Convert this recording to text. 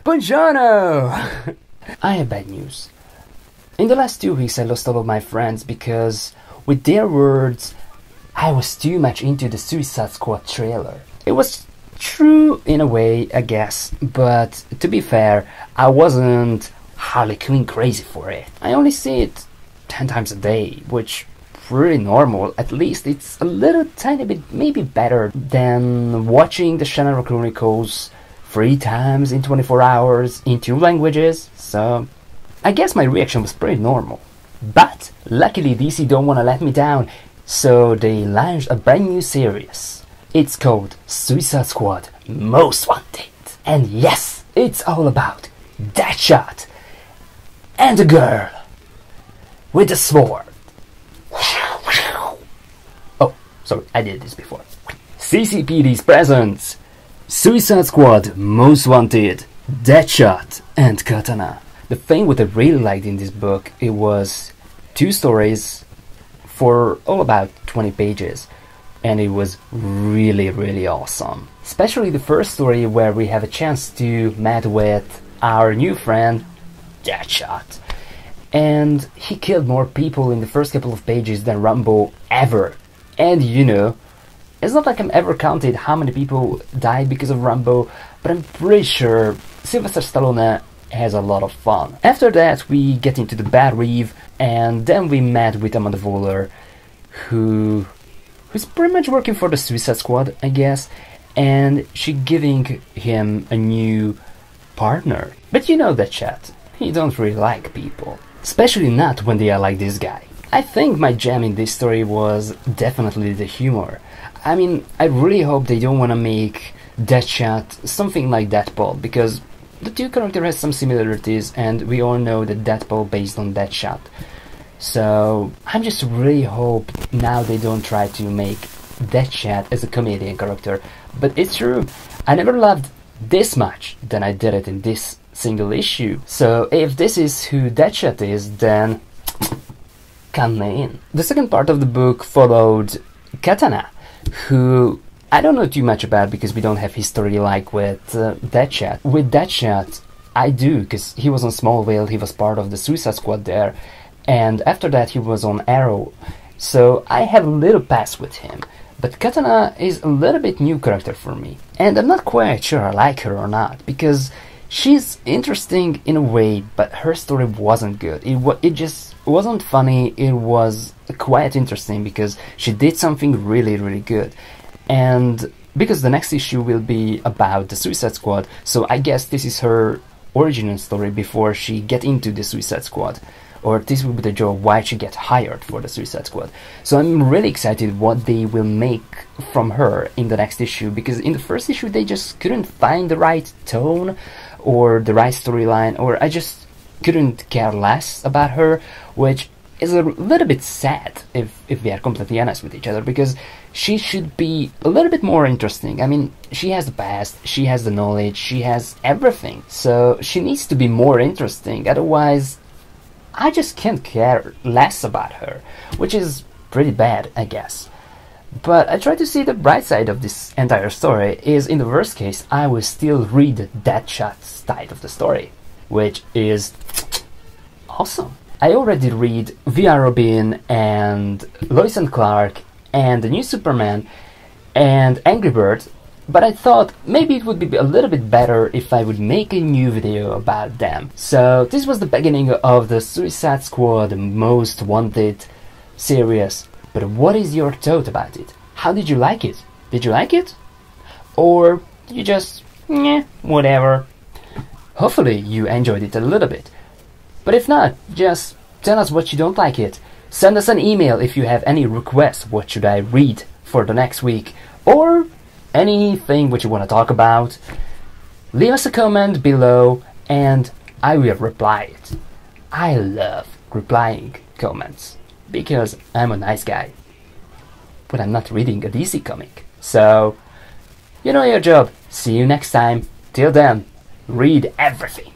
Buongiorno! I have bad news. In the last 2 weeks I lost all of my friends because, with their words, I was too much into the Suicide Squad trailer. It was true in a way, I guess, but to be fair, I wasn't Harley Quinn crazy for it. I only see it 10 times a day, which pretty normal. At least it's a little tiny bit maybe better than watching the Shannara Chronicles 3 times in 24 hours in 2 languages, so I guess my reaction was pretty normal. But luckily DC don't wanna let me down, so they launched a brand new series. It's called Suicide Squad Most Wanted. And yes, it's all about Deadshot and a girl with a sword. Oh, sorry, I did this before. CCPD's presents Suicide Squad Most Wanted, Deadshot and Katana. The thing what I really liked in this book, it was 2 stories for all about 20 pages, and it was really awesome. Especially the first story where we have a chance to meet with our new friend Deadshot, and he killed more people in the first couple of pages than Rambo ever. And you know, it's not like I'm ever counted how many people died because of Rambo, but I'm pretty sure Sylvester Stallone has a lot of fun. After that we get into the Bad Reeve, and then we met with Amanda Waller, who's pretty much working for the Suicide Squad, I guess, and she giving him a new partner. But you know that chat, he don't really like people, especially not when they are like this guy. I think my jam in this story was definitely the humor. I mean, I really hope they don't want to make Deadshot something like Deadpool, because the 2 characters have some similarities, and we all know that Deadpool based on Deadshot. So I just really hope now they don't try to make Deadshot as a comedian character. But it's true, I never loved this much than I did it in this single issue. So if this is who Deadshot is, then come in. The second part of the book followed Katana, who I don't know too much about because we don't have history like with Deadshot. With Deadshot, I do, because he was on Smallville, he was part of the Suicide Squad there, and after that he was on Arrow, so I have a little past with him. But Katana is a little bit new character for me, and I'm not quite sure I like her or not, because she's interesting in a way, but her story wasn't good. It just wasn't funny. It was quite interesting because she did something really good. And because the next issue will be about the Suicide Squad, so I guess this is her origin story before she get into the Suicide Squad, or this will be the job why she get hired for the Suicide Squad. So I'm really excited what they will make from her in the next issue, because in the first issue they just couldn't find the right tone or the right storyline, or I just couldn't care less about her, which is a little bit sad if we are completely honest with each other, because she should be a little bit more interesting. I mean, she has the past, she has the knowledge, she has everything, so she needs to be more interesting, otherwise I just can't care less about her, which is pretty bad, I guess. But I try to see the bright side of this entire story is, in the worst case, I will still read Deadshot's side of the story, which is awesome. I already read VR Robin and Lois and Clark and the new Superman and Angry Bird, but I thought maybe it would be a little bit better if I would make a new video about them. So this was the beginning of the Suicide Squad Most Wanted series. But what is your thought about it? How did you like it? Did you like it? Or you just, whatever? Hopefully you enjoyed it a little bit. But if not, just tell us what you don't like it. Send us an email if you have any requests. What should I read for the next week? Or anything what you want to talk about. Leave us a comment below and I will reply it. I love replying comments because I'm a nice guy. But I'm not reading a DC comic. So, you know your job. See you next time. Till then, read everything.